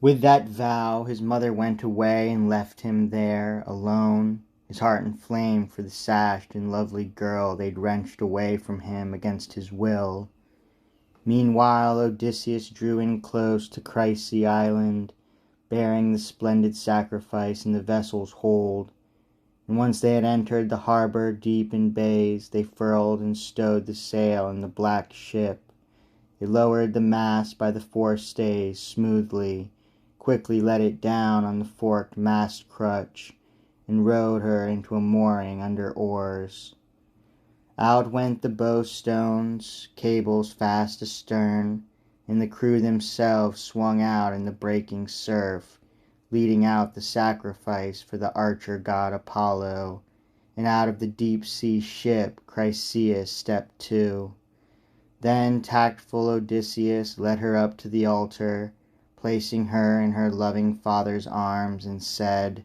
With that vow his mother went away and left him there alone, his heart inflamed for the sashed and lovely girl they'd wrenched away from him against his will. Meanwhile Odysseus drew in close to Chryse island, bearing the splendid sacrifice in the vessel's hold. And once they had entered the harbor deep in bays, they furled and stowed the sail in the black ship. They lowered the mast by the forestays smoothly, quickly let it down on the forked mast crutch, and rowed her into a mooring under oars. Out went the bowstones, cables fast astern, and the crew themselves swung out in the breaking surf, leading out the sacrifice for the archer god Apollo, and out of the deep-sea ship Chryseis stepped too. Then tactful Odysseus led her up to the altar, placing her in her loving father's arms, and said,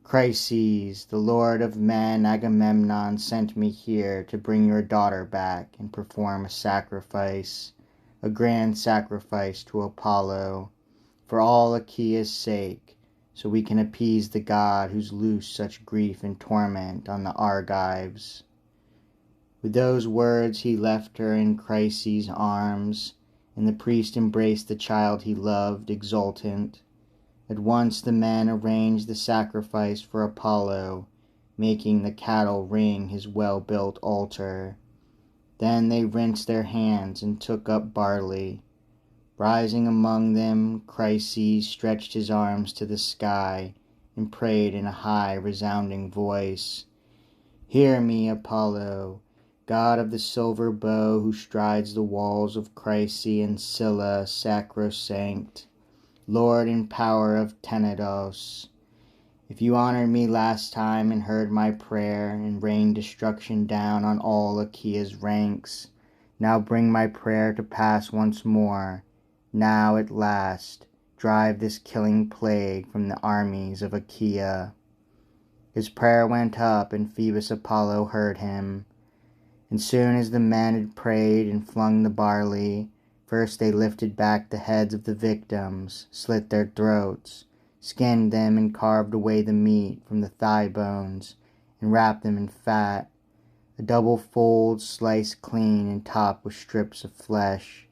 "Chryses, the lord of men, Agamemnon sent me here to bring your daughter back and perform a sacrifice, a grand sacrifice to Apollo, for all Achaea's sake, so we can appease the god who's loosed such grief and torment on the Argives." With those words he left her in Chryse's arms, and the priest embraced the child he loved, exultant. At once the men arranged the sacrifice for Apollo, making the cattle ring his well-built altar. Then they rinsed their hands and took up barley. Rising among them, Chryses stretched his arms to the sky and prayed in a high, resounding voice, "Hear me, Apollo, god of the silver bow, who strides the walls of Chryse and Scylla sacrosanct, lord and power of Tenedos. If you honored me last time and heard my prayer and rained destruction down on all Achaea's ranks, now bring my prayer to pass once more. Now at last drive this killing plague from the armies of Achaea." His prayer went up, and Phoebus Apollo heard him. And soon as the men had prayed and flung the barley, first they lifted back the heads of the victims, slit their throats, skinned them and carved away the meat from the thigh bones, and wrapped them in fat, a double fold sliced clean and topped with strips of flesh.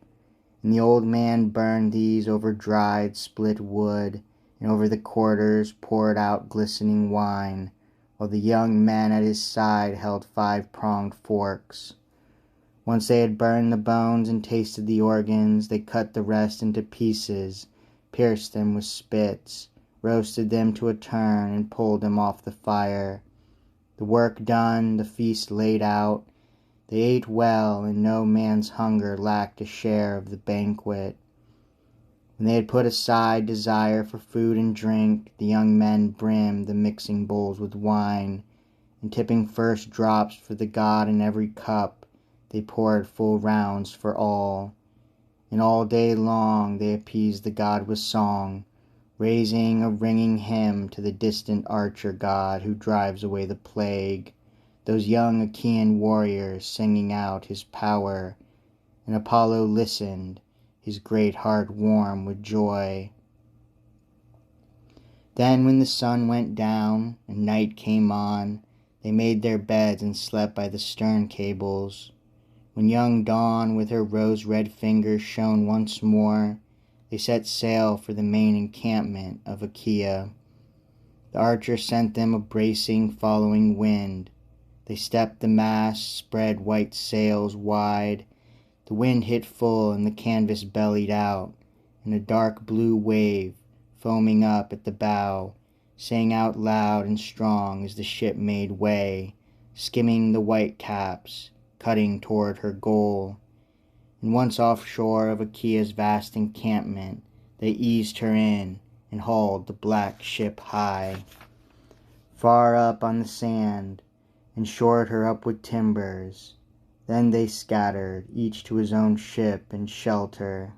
And the old man burned these over dried split wood, and over the quarters poured out glistening wine, while the young men at his side held 5-pronged forks. Once they had burned the bones and tasted the organs, they cut the rest into pieces, pierced them with spits, roasted them to a turn, and pulled them off the fire. The work done, the feast laid out, they ate well, and no man's hunger lacked a share of the banquet. When they had put aside desire for food and drink, the young men brimmed the mixing bowls with wine, and tipping first drops for the god in every cup, they poured full rounds for all. And all day long they appeased the god with song, raising a ringing hymn to the distant archer god who drives away the plague, those young Achaean warriors singing out his power. And Apollo listened, his great heart warm with joy. Then when the sun went down and night came on, they made their beds and slept by the stern cables. When young Dawn with her rose-red fingers shone once more, they set sail for the main encampment of Achaea. The archer sent them a bracing following wind. They stepped the mast, spread white sails wide. The wind hit full and the canvas bellied out, and a dark blue wave, foaming up at the bow, sang out loud and strong as the ship made way, skimming the white caps, cutting toward her goal. And once offshore of Achaea's vast encampment, they eased her in and hauled the black ship high, far up on the sand, and shored her up with timbers. Then they scattered, each to his own ship and shelter.